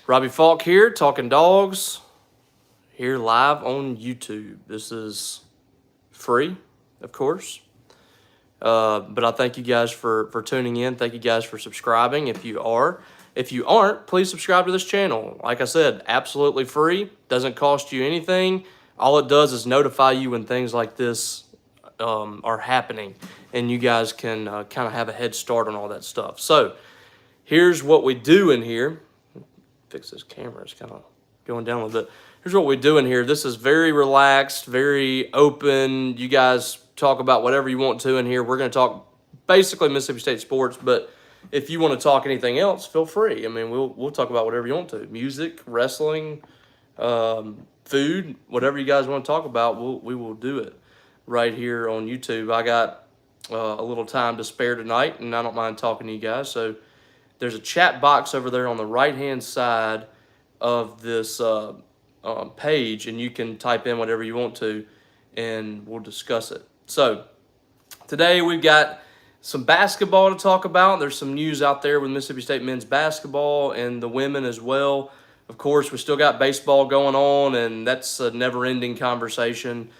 Robbie Falk here, Talkin Dawgs, here live on YouTube. This is free, of course. But I thank you guys for tuning in. Thank you guys for subscribing if you are. If you aren't, please subscribe to this channel. Like I said, absolutely free. Doesn't cost you anything. All it does is notify you when things like this are happening. And you guys can kind of have a head start on all that stuff. So here's what we do in here. Fix this camera, it's kind of going down a little bit. Here's what we do in here. This is very relaxed, very open. You guys talk about whatever you want to in here. We're going to talk basically Mississippi State sports, but if you want to talk anything else, feel free. I mean, we'll talk about whatever you want to. Music, wrestling, food, whatever you guys want to talk about, we will do it right here on YouTube. I got a little time to spare tonight, and I don't mind talking to you guys, so there's a chat box over there on the right-hand side of this page, and you can type in whatever you want to, and we'll discuss it. So today we've got some basketball to talk about. There's some news out there with Mississippi State men's basketball and the women as well. Of course, we still got baseball going on, and that's a never-ending conversation.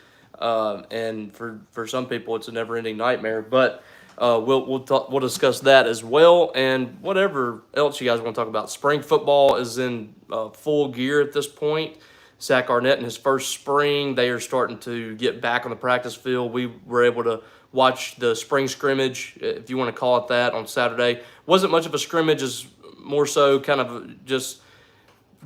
And for some people, it's a never-ending nightmare. But we'll discuss that as well, and whatever else you guys want to talk about. Spring football is in full gear at this point. Zach Arnett in his first spring, they are starting to get back on the practice field. We were able to watch the spring scrimmage, if you want to call it that, on Saturday. Wasn't much of a scrimmage, as more so kind of just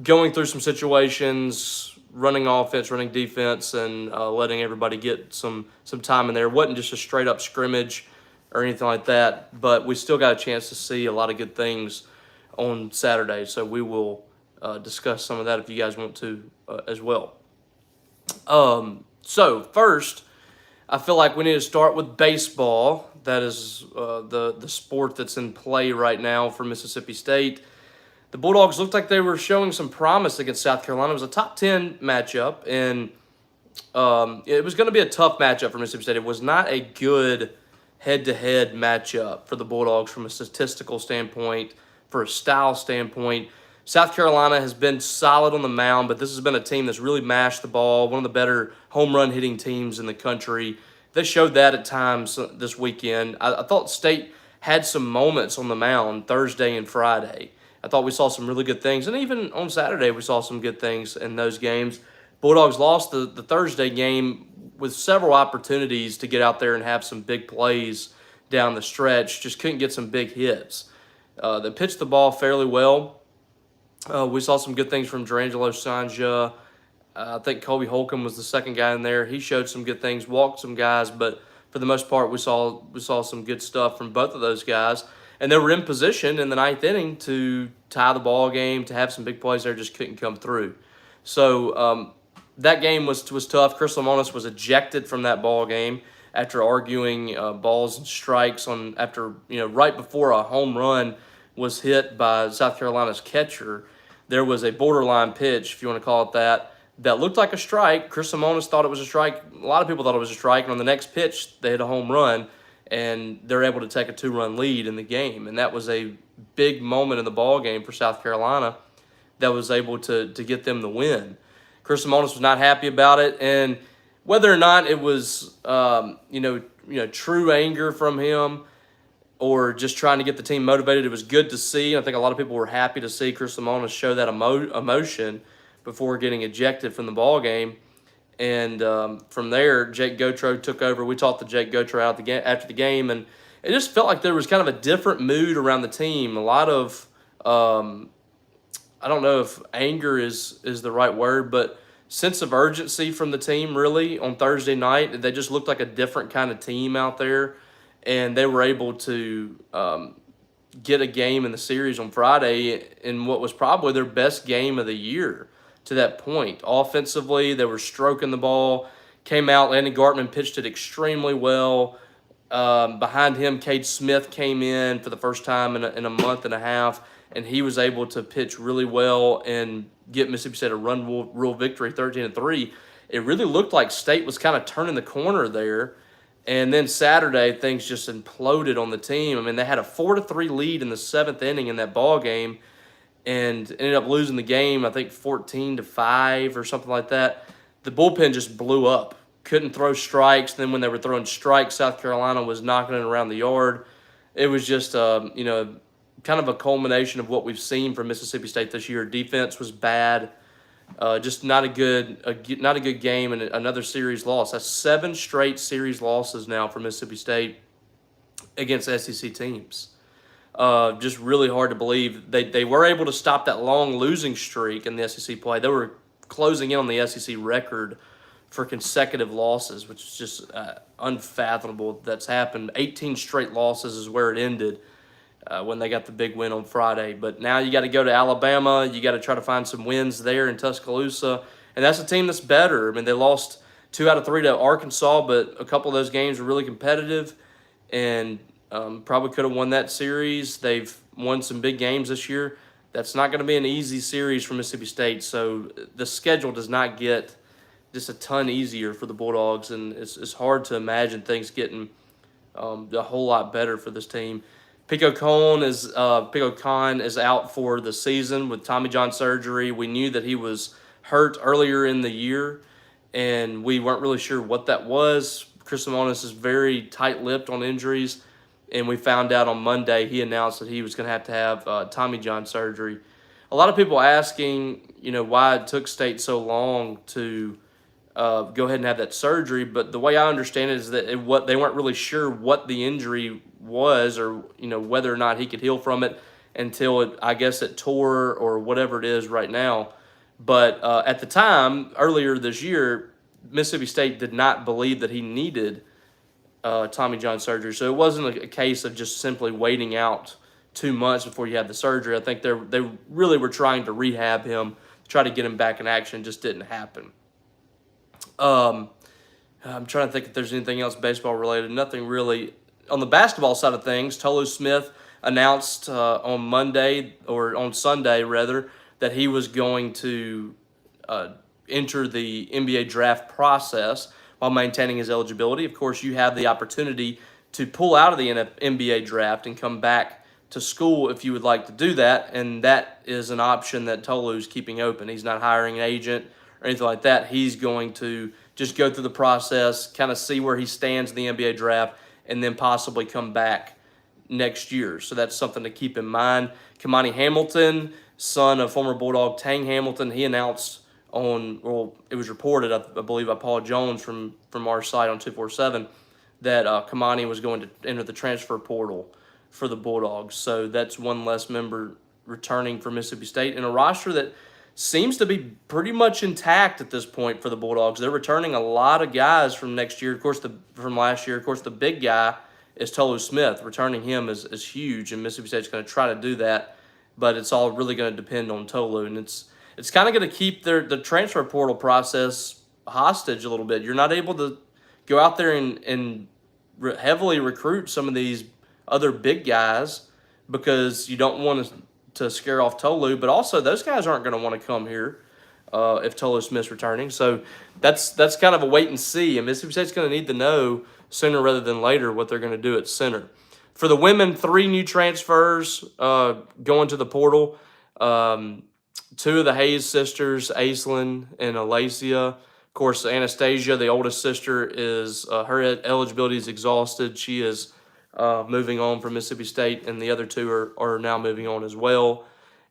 going through some situations, running offense, running defense, and letting everybody get some time in there. It wasn't just a straight up scrimmage or anything like that, but we still got a chance to see a lot of good things on Saturday, so we will discuss some of that if you guys want to as well. So first, I feel like we need to start with baseball. That is the sport that's in play right now for Mississippi State. The Bulldogs looked like they were showing some promise against South Carolina. It was a top 10 matchup, and it was going to be a tough matchup for Mississippi State. It was not a good head-to-head matchup for the Bulldogs from a statistical standpoint, for a style standpoint. South Carolina has been solid on the mound, but this has been a team that's really mashed the ball, one of the better home run hitting teams in the country. They showed that at times this weekend. I thought State had some moments on the mound Thursday and Friday. I thought we saw some really good things, and even on Saturday we saw some good things in those games. Bulldogs lost the Thursday game with several opportunities to get out there and have some big plays down the stretch. Just couldn't get some big hits. They pitched the ball fairly well. We saw some good things from Durangelo Sanja. I think Kobe Holcomb was the second guy in there. He showed some good things, walked some guys, but for the most part, we saw some good stuff from both of those guys. And they were in position in the ninth inning to tie the ball game, to have some big plays there, just couldn't come through. So that game was tough. Chris Lamonis was ejected from that ball game after arguing balls and strikes right before a home run was hit by South Carolina's catcher. There was a borderline pitch, if you want to call it that looked like a strike. Chris Lamonis thought it was a strike. A lot of people thought it was a strike. And on the next pitch, they hit a home run, and they're able to take a 2-run lead in the game. And that was a big moment in the ball game for South Carolina that was able to get them the win. Chris Lamonis was not happy about it, and whether or not it was true anger from him or just trying to get the team motivated, it was good to see. I think a lot of people were happy to see Chris Lamonis show that emotion before getting ejected from the ball game. And from there, Jake Gautreaux took over. We talked to Jake Gautreaux after the game, and it just felt like there was kind of a different mood around the team. A lot of I don't know if anger is the right word, but sense of urgency from the team really on Thursday night. They just looked like a different kind of team out there, and they were able to get a game in the series on Friday in what was probably their best game of the year to that point. Offensively, they were stroking the ball, came out. Landon Gartman pitched it extremely well. Behind him, Cade Smith came in for the first time in a month and a half, and he was able to pitch really well and get Mississippi State a run rule victory, 13-3. It really looked like State was kind of turning the corner there. And then Saturday, things just imploded on the team. I mean, they had a 4-3 lead in the seventh inning in that ball game, and ended up losing the game, I think 14-5 or something like that. The bullpen just blew up. Couldn't throw strikes. Then when they were throwing strikes, South Carolina was knocking it around the yard. It was just, kind of a culmination of what we've seen from Mississippi State this year. Defense was bad. Just not a good game, and another series loss. That's 7 straight series losses now for Mississippi State against SEC teams. Just really hard to believe. They were able to stop that long losing streak in the SEC play. They were closing in on the SEC record for consecutive losses, which is just unfathomable that's happened. 18 straight losses is where it ended when they got the big win on Friday. But now you got to go to Alabama. You got to try to find some wins there in Tuscaloosa. And that's a team that's better. I mean, they lost 2 out of 3 to Arkansas, but a couple of those games were really competitive and probably could have won that series. They've won some big games this year. That's not going to be an easy series for Mississippi State. So the schedule does not get just a ton easier for the Bulldogs, and it's hard to imagine things getting a whole lot better for this team. Pico Khan is out for the season with Tommy John surgery. We knew that he was hurt earlier in the year, and we weren't really sure what that was. Chris Simonis is very tight-lipped on injuries, and we found out on Monday he announced that he was going to have Tommy John surgery. A lot of people asking, why it took State so long to go ahead and have that surgery, but the way I understand it is that they weren't really sure what the injury was, or whether or not he could heal from it until it tore or whatever it is right now. But at the time, earlier this year, Mississippi State did not believe that he needed Tommy John surgery, so it wasn't a case of just simply waiting out 2 months before you had the surgery. I think they really were trying to rehab him, try to get him back in action. It just didn't happen. I'm trying to think if there's anything else baseball related. Nothing really. On the basketball side of things, Tolu Smith announced on Sunday rather, that he was going to enter the NBA draft process while maintaining his eligibility. Of course, you have the opportunity to pull out of the NBA draft and come back to school if you would like to do that, and that is an option that Tolu's keeping open. He's not hiring an agent or anything like that. He's going to just go through the process, kind of see where he stands in the NBA draft, and then possibly come back next year. So that's something to keep in mind. Kamani Hamilton, son of former Bulldog Tang Hamilton, he announced it was reported, I believe, by Paul Jones from our site on 247, that Kamani was going to enter the transfer portal for the Bulldogs. So that's one less member returning for Mississippi State in a roster that seems to be pretty much intact at this point for the Bulldogs. They're returning a lot of guys from next year, from last year. Of course, the big guy is Tolu Smith. Returning him is huge, and Mississippi State's going to try to do that, but it's all really going to depend on Tolu, and it's kind of going to keep the transfer portal process hostage a little bit. You're not able to go out there and heavily recruit some of these other big guys because you don't want to scare off Tolu, but also those guys aren't going to want to come here if Tolu Smith's returning. So that's kind of a wait and see, and Mississippi State's going to need to know sooner rather than later what they're going to do at center. For the women, 3 new transfers going to the portal. 2 of the Hayes sisters, Aislinn and Alacia. Of course, Anastasia, the oldest sister, her eligibility is exhausted. She is moving on from Mississippi State, and the other 2 are now moving on as well.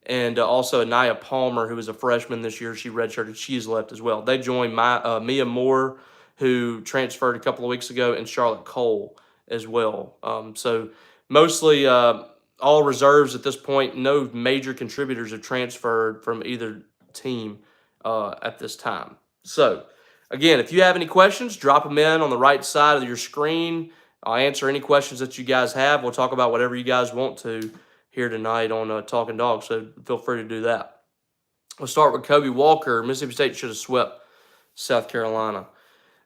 And also Anaya Palmer, who is a freshman this year, she redshirted. She's left as well. They joined Mia Moore, who transferred a couple of weeks ago, and Charlotte Cole as well. So mostly all reserves at this point. No major contributors have transferred from either team at this time. So, again, if you have any questions, drop them in on the right side of your screen. I'll answer any questions that you guys have. We'll talk about whatever you guys want to here tonight on Talkin Dawgs, so feel free to do that. We'll start with Kobe Walker. Mississippi State should have swept South Carolina.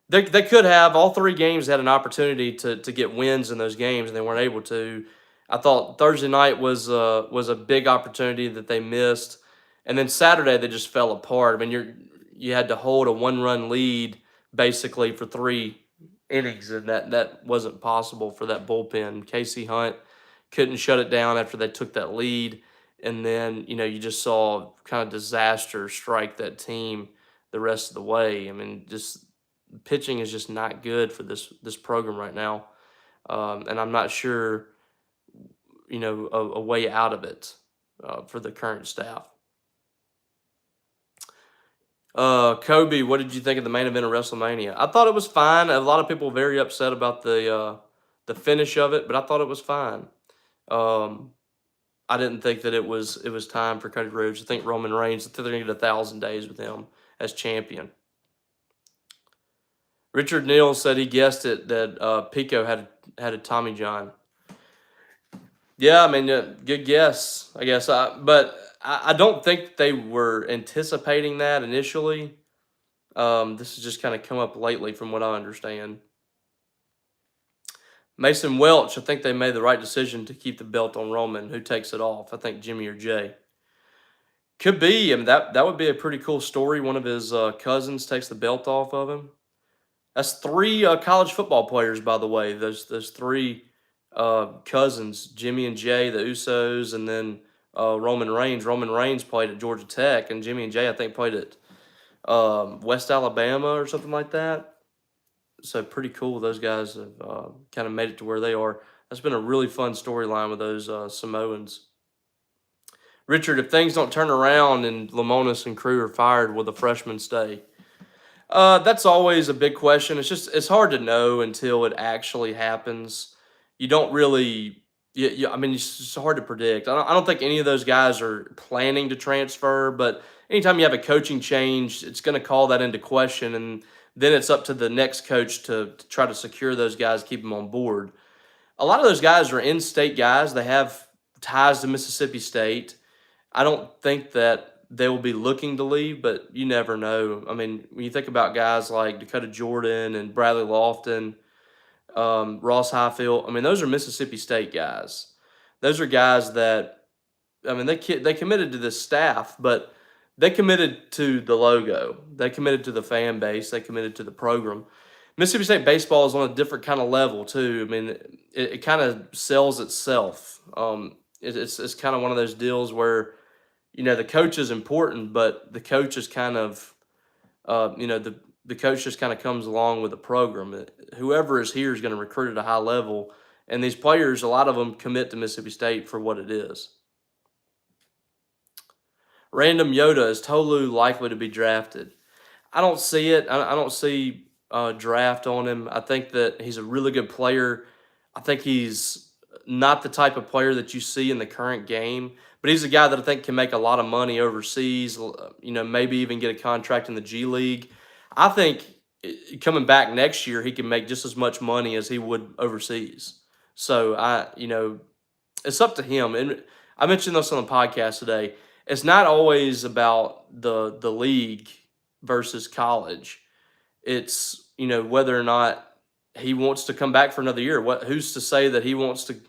They could have. All 3 games had an opportunity to get wins in those games, and they weren't able to. I thought Thursday night was a big opportunity that they missed, and then Saturday they just fell apart. I mean, you had to hold a 1-run lead basically for 3 innings, and that wasn't possible for that bullpen. Casey Hunt couldn't shut it down after they took that lead, and then you just saw kind of disaster strike that team the rest of the way. I mean, just pitching is just not good for this program right now, and I'm not sure a way out of it for the current staff. Kobe, what did you think of the main event of WrestleMania? I thought it was fine. A lot of people were very upset about the finish of it, but I thought it was fine. I didn't think that it was time for Cody Rhodes. I think Roman Reigns, I think they're going to get 1,000 days with him as champion. Richard Neal said he guessed it that Pico had a Tommy John. Yeah, I mean, good guess, I guess. But I don't think they were anticipating that initially. This has just kind of come up lately from what I understand. Mason Welch, I think they made the right decision to keep the belt on Roman. Who takes it off? I think Jimmy or Jay. Could be. I mean, that would be a pretty cool story. One of his cousins takes the belt off of him. That's 3 college football players, by the way. Those 3 cousins, Jimmy and Jay, the Usos, and then Roman Reigns. Roman Reigns played at Georgia Tech, and Jimmy and Jay, I think, played at West Alabama or something like that. So pretty cool. Those guys have kind of made it to where they are. That's been a really fun storyline with those Samoans. Richard, if things don't turn around and Lamonis and crew are fired, will the freshmen stay? That's always a big question. It's hard to know until it actually happens. You don't really. I mean, it's just hard to predict. I don't think any of those guys are planning to transfer, but anytime you have a coaching change, it's going to call that into question, and then it's up to the next coach to try to secure those guys, keep them on board. A lot of those guys are in-state guys. They have ties to Mississippi State. I don't think that they will be looking to leave, but you never know. I mean, when you think about guys like Dakota Jordan and Bradley Lofton, Ross Highfield, I mean, those are Mississippi State guys. Those are guys that, I mean, they committed to this staff, but they committed to the logo. They committed to the fan base. They committed to the program. Mississippi State baseball is on a different kind of level too. I mean, it kind of sells itself. It's kind of one of those deals where the coach is important, but the coach is kind of the coach just kind of comes along with the program. Whoever is here is going to recruit at a high level, and these players, a lot of them commit to Mississippi State for what it is. Random Yoda, is Tolu likely to be drafted? I don't see it. I don't see draft on him. I think that he's a really good player. I think he's not the type of player that you see in the current game, but he's a guy that I think can make a lot of money overseas, maybe even get a contract in the G League. I think coming back next year, he can make just as much money as he would overseas. So, it's up to him. And I mentioned this on the podcast today. It's not always about the league versus college. It's, whether or not he wants to come back for another year. Who's to say that he wants to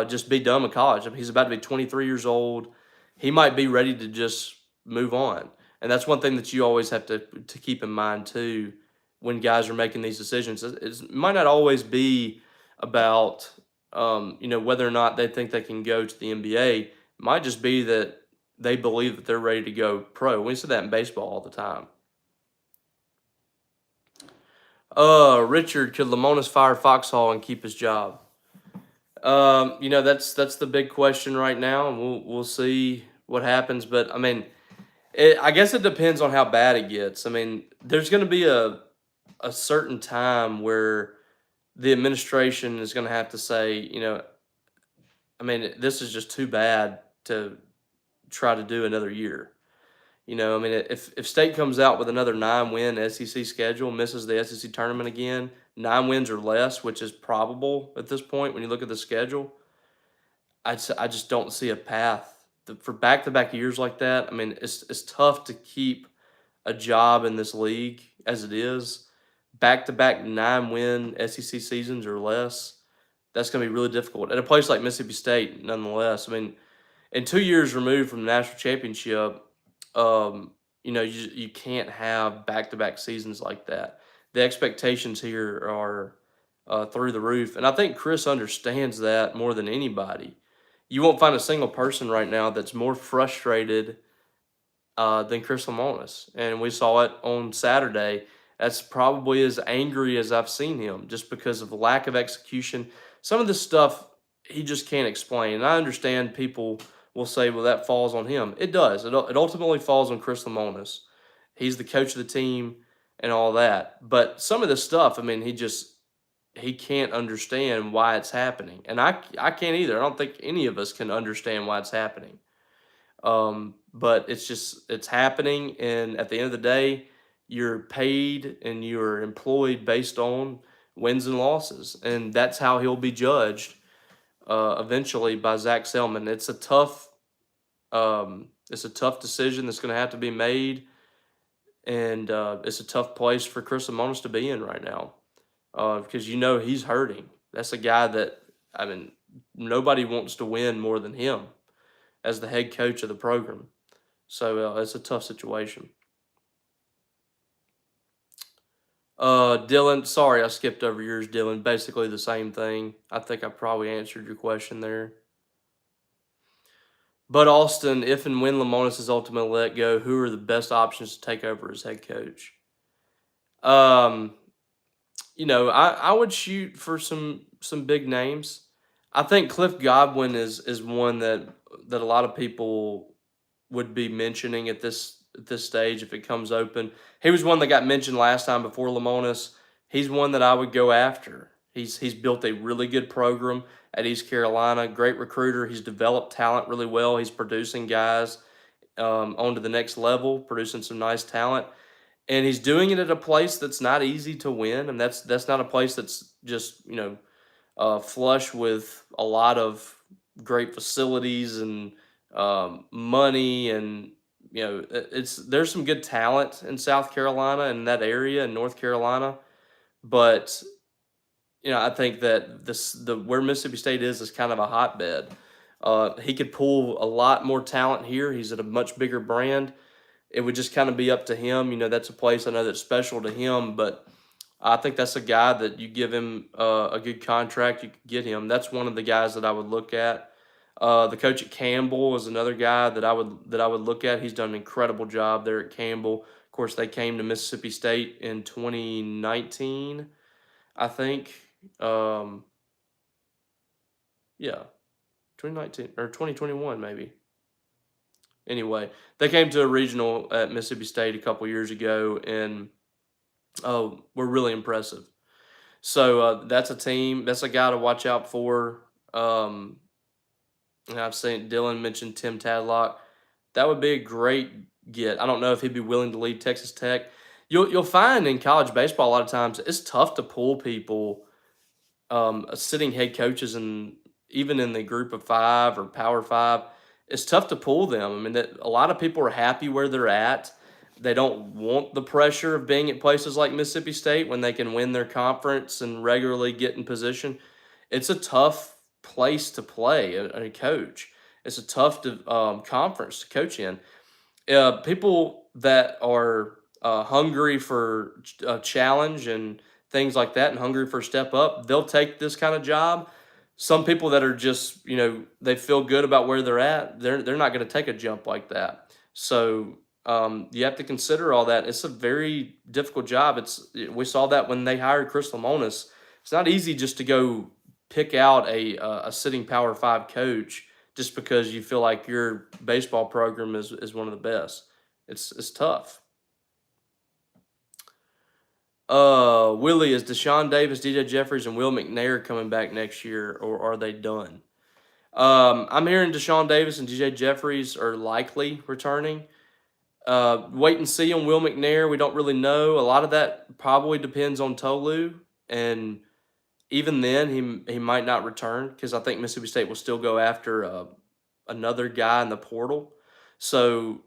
just be done with college? I mean, he's about to be 23 years old. He might be ready to just move on. And that's one thing that you always have to keep in mind, too, when guys are making these decisions. It might not always be about, whether or not they think they can go to the NBA. It might just be that they believe that they're ready to go pro. We see that in baseball all the time. Richard, could Lamonis fire Foxhall and keep his job? That's the big question right now, and we'll see what happens. But I mean, I guess it depends on how bad it gets. I mean, there's going to be a certain time where the administration is going to have to say, I mean, this is just too bad to try to do another year. I mean, if State comes out with another 9-win SEC schedule, misses the SEC tournament again, 9 wins or less, which is probable at this point when you look at the schedule, I just don't see a path for back-to-back years like that. I mean, it's tough to keep a job in this league as it is. Back-to-back 9-win SEC seasons or less, that's going to be really difficult. At a place like Mississippi State, nonetheless, I mean, and 2 years removed from the national championship, you can't have back-to-back seasons like that. The expectations here are through the roof, and I think Chris understands that more than anybody. you won't find a single person right now that's more frustrated than Chris Lemonis. And we saw it on Saturday. That's probably as angry as I've seen him just because of the lack of execution. Some of this stuff he just can't explain. And I understand people will say, well, that falls on him. It does. It ultimately falls on Chris Lemonis. He's the coach of the team and all that. But some of this stuff, I mean, he can't understand why it's happening. And I can't either. I don't think any of us can understand why it's happening. But it's happening, and at the end of the day, you're paid and you're employed based on wins and losses, and that's how he'll be judged eventually by Zach Selman. It's a tough decision that's going to have to be made, and it's a tough place for Chris Lemonis to be in right now because he's hurting. That's a guy that, I mean, nobody wants to win more than him as the head coach of the program. So it's a tough situation. Dylan, sorry I skipped over yours, Dylan. Basically the same thing. I think I probably answered your question there. But Austin, if and when Lemonis is ultimately let go, who are the best options to take over as head coach? I would shoot for some big names. I think Cliff Godwin is one that a lot of people would be mentioning at this stage if it comes open. He was one that got mentioned last time before Lemonis. He's one that I would go after. He's built a really good program at East Carolina. Great recruiter. He's developed talent really well. He's producing guys on to the next level, producing some nice talent, and he's doing it at a place that's not easy to win. And that's not a place that's just flush with a lot of great facilities and money, and there's some good talent in South Carolina and that area in North Carolina, but I think that where Mississippi State is kind of a hotbed. He could pull a lot more talent here. He's at a much bigger brand. It would just kind of be up to him. That's a place I know that's special to him, but I think that's a guy that you give him a good contract, you could get him. That's one of the guys that I would look at. The coach at Campbell is another guy that I would look at. He's done an incredible job there at Campbell. Of course, they came to Mississippi State in 2019, I think. Yeah, 2019 or 2021 maybe. Anyway, they came to a regional at Mississippi State a couple years ago and were really impressive. So that's a team. That's a guy to watch out for. And I've seen Dylan mention Tim Tadlock. That would be a great get. I don't know if he'd be willing to leave Texas Tech. You'll find in college baseball a lot of times it's tough to pull people, sitting head coaches, and even in the group of five or Power Five, it's tough to pull them. I mean, that a lot of people are happy where they're at. They don't want the pressure of being at places like Mississippi State when they can win their conference and regularly get in position. It's a tough place to play a coach. It's a tough conference to coach in. People that are hungry for a challenge and things like that and hungry for a step up, they'll take this kind of job. Some people that are just, they feel good about where they're at, they're not going to take a jump like that. So you have to consider all that. It's a very difficult job. We saw that when they hired Chris Lemonis. It's not easy just to go pick out a sitting Power 5 coach just because you feel like your baseball program is one of the best. It's tough. Willie, is Deshaun Davis, DJ Jeffries, and Will McNair coming back next year, or are they done? I'm hearing Deshaun Davis and DJ Jeffries are likely returning. Wait and see on Will McNair. We don't really know. A lot of that probably depends on Tolu, and even then, he might not return because I think Mississippi State will still go after another guy in the portal. So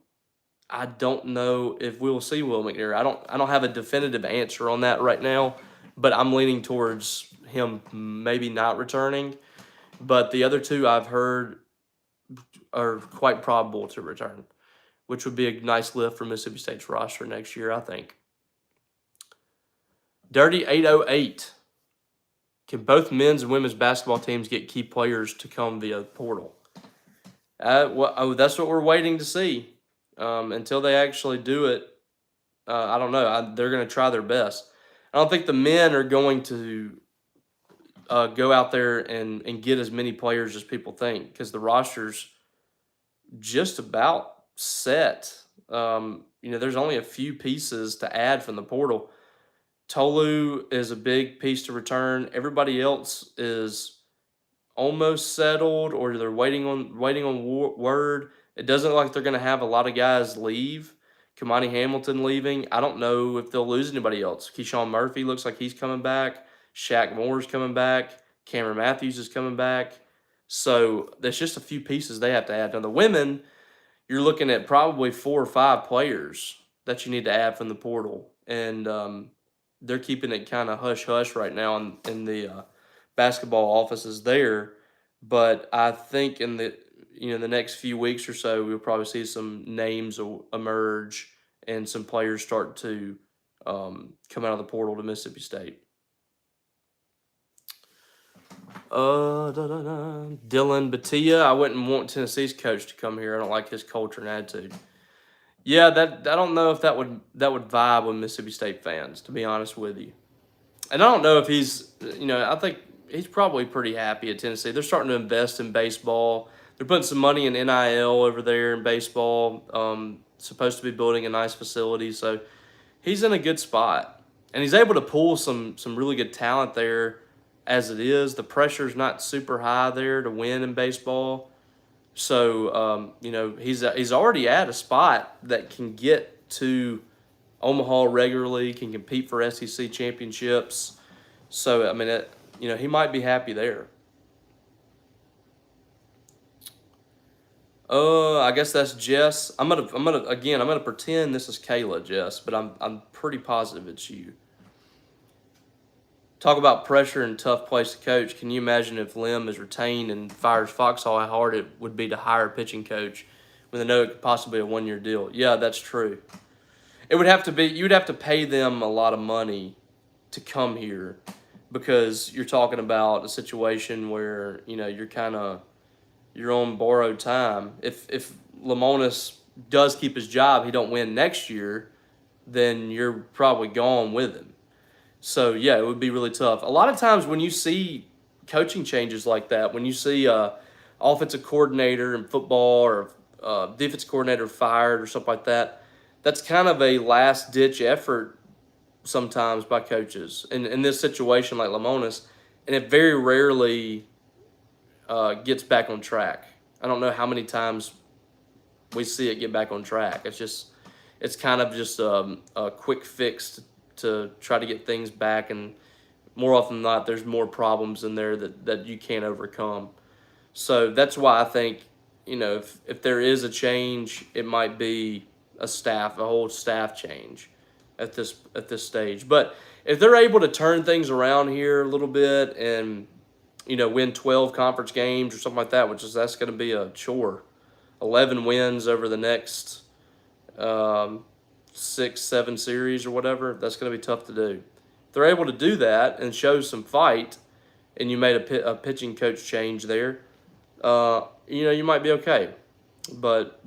I don't know if we will see Will McNair. I don't have a definitive answer on that right now, but I'm leaning towards him maybe not returning. But the other two I've heard are quite probable to return, which would be a nice lift for Mississippi State's roster next year, I think. Dirty 808. Can both men's and women's basketball teams get key players to come via portal? That's what we're waiting to see. Until they actually do it, I don't know. They're going to try their best. I don't think the men are going to go out there and get as many players as people think, because the roster's just about set. There's only a few pieces to add from the portal. Tolu is a big piece to return. Everybody else is almost settled, or they're waiting on word. It doesn't look like they're going to have a lot of guys leave. Kamani Hamilton leaving. I don't know if they'll lose anybody else. Keyshawn Murphy looks like he's coming back. Shaq Moore's coming back. Cameron Matthews is coming back. So there's just a few pieces they have to add. Now the women, you're looking at probably 4 or 5 players that you need to add from the portal, and they're keeping it kind of hush hush right now in the basketball offices there. But I think in the next few weeks or so, we'll probably see some names emerge and some players start to come out of the portal to Mississippi State. Dylan Batia. I wouldn't want Tennessee's coach to come here. I don't like his culture and attitude. Yeah, I don't know if that would vibe with Mississippi State fans, to be honest with you. And I don't know if I think he's probably pretty happy at Tennessee. They're starting to invest in baseball. They're putting some money in NIL over there in baseball. Supposed to be building a nice facility, so he's in a good spot, and he's able to pull some really good talent there. As it is, the pressure's not super high there to win in baseball. So he's already at a spot that can get to Omaha regularly, can compete for SEC championships. So I mean, he might be happy there. I guess that's Jess. I'm gonna pretend this is Kayla, Jess, but I'm pretty positive it's you. Talk about pressure and tough place to coach. Can you imagine if Lim is retained and fires Foxhall, how hard it would be to hire a pitching coach when they know it could possibly be a 1-year deal? Yeah, that's true. It would have to be, you'd have to pay them a lot of money to come here, because you're talking about a situation where, you're on borrowed time. If Lamonis does keep his job, he don't win next year, then you're probably gone with him. So, yeah, it would be really tough. A lot of times when you see coaching changes like that, when you see offensive coordinator in football or defensive coordinator fired or something like that, that's kind of a last-ditch effort sometimes by coaches. In this situation like Lamonis, and it very rarely gets back on track. I don't know how many times we see it get back on track. It's kind of just a quick fix to try to get things back, and more often than not, there's more problems in there that you can't overcome. So that's why I think, if there is a change, it might be a whole staff change at this stage. But if they're able to turn things around here a little bit and win 12 conference games or something like that, that's going to be a chore. 11 wins over the next 6-7 series or whatever, that's going to be tough to do. If they're able to do that and show some fight, and you made a pitching coach change there, you might be okay. But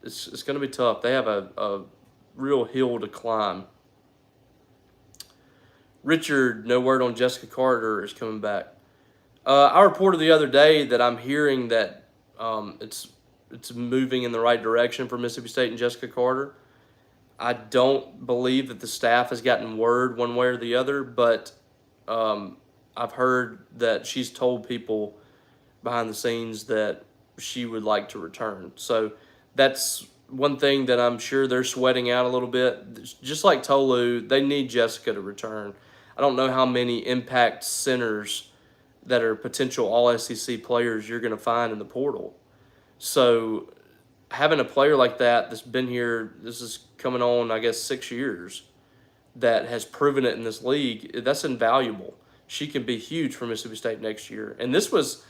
it's going to be tough. They have a real hill to climb. Richard, no word on Jessica Carter is coming back. I reported the other day that I'm hearing that it's moving in the right direction for Mississippi State and Jessica Carter. I don't believe that the staff has gotten word one way or the other, but I've heard that she's told people behind the scenes that she would like to return. So that's one thing that I'm sure they're sweating out a little bit. Just like Tolu, they need Jessica to return. I don't know how many impact centers that are potential All-SEC players you're going to find in the portal. So having a player like that's been here, this is coming on, I guess, 6 years, that has proven it in this league, that's invaluable. She can be huge for Mississippi State next year. And this was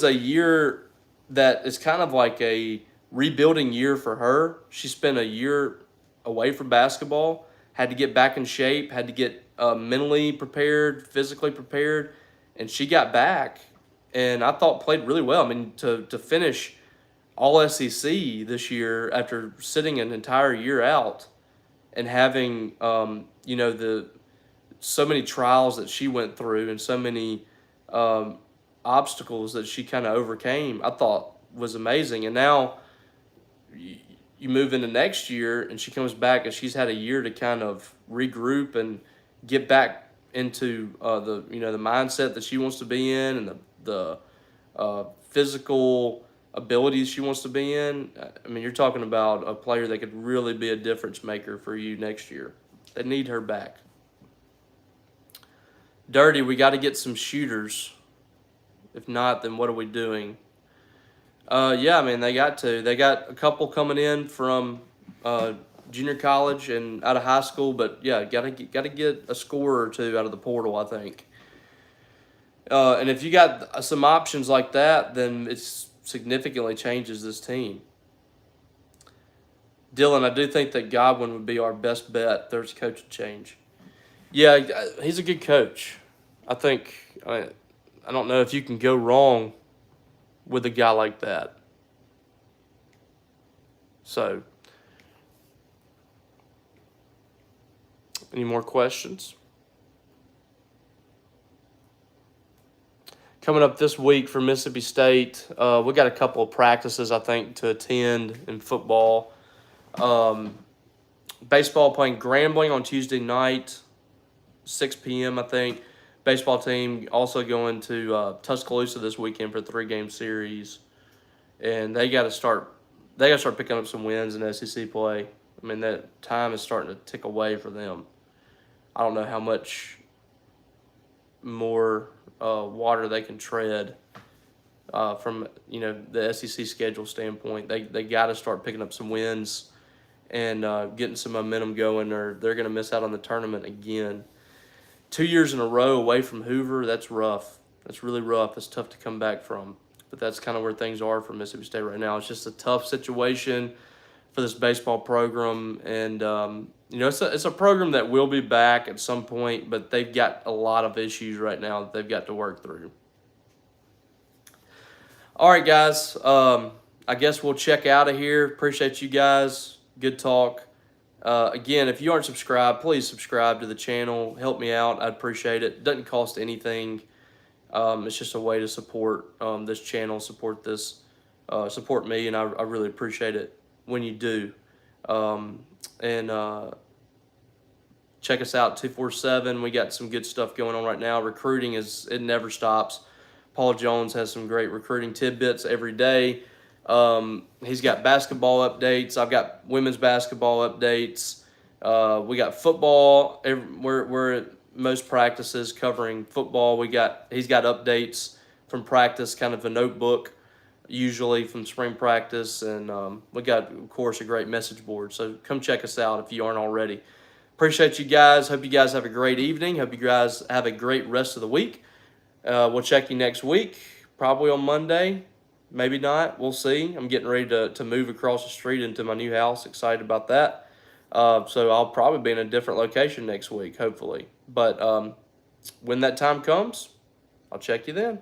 a year that is kind of like a rebuilding year for her. She spent a year away from basketball, had to get back in shape, had to get mentally prepared, physically prepared, and she got back, and I thought played really well. I mean, to finish all SEC this year after sitting an entire year out and having the so many trials that she went through and so many obstacles that she kind of overcame. I thought was amazing, and now you move into next year and she comes back and she's had a year to kind of regroup and get back into the mindset that she wants to be in and the physical abilities she wants to be in. I mean, you're talking about a player that could really be a difference maker for you next year. They need her back. Dirty, we got to get some shooters. If not, then what are we doing? Yeah, I mean, they got to. They got a couple coming in from junior college and out of high school, but yeah, got to get a scorer or two out of the portal, I think. And if you got some options like that, then it significantly changes this team. Dylan, I do think that Godwin would be our best bet. There's coaching change. Yeah, he's a good coach. I think I don't know if you can go wrong with a guy like that. So, any more questions? Coming up this week for Mississippi State, we got a couple of practices, I think, to attend in football. Baseball playing Grambling on Tuesday night, 6 p.m., I think. Baseball team also going to Tuscaloosa this weekend for a 3-game series. And they got to start picking up some wins in SEC play. I mean, that time is starting to tick away for them. I don't know how much more water they can tread from the SEC schedule standpoint. They got to start picking up some wins and getting some momentum going, or they're going to miss out on the tournament again. 2 years in a row away from Hoover, that's rough. That's really rough. It's tough to come back from. But that's kind of where things are for Mississippi State right now. It's just a tough situation for this baseball program. And, it's a program that will be back at some point, but they've got a lot of issues right now that they've got to work through. All right, guys. I guess we'll check out of here. Appreciate you guys. Good talk. Again, if you aren't subscribed, please subscribe to the channel. Help me out. I'd appreciate it. It doesn't cost anything. It's just a way to support this channel, support me, and I really appreciate it when you do. Check us out 247. We got some good stuff going on right now. Recruiting it never stops. Paul Jones has some great recruiting tidbits every day. He's got basketball updates. I've got women's basketball updates. We got football. We're at most practices covering football. He's got updates from practice, kind of a notebook, usually from spring practice. And we got, of course, a great message board. So come check us out if you aren't already. Appreciate you guys. Hope you guys have a great evening. Hope you guys have a great rest of the week. We'll check you next week, probably on Monday. Maybe not. We'll see. I'm getting ready to move across the street into my new house. Excited about that. So I'll probably be in a different location next week, hopefully. But when that time comes, I'll check you then.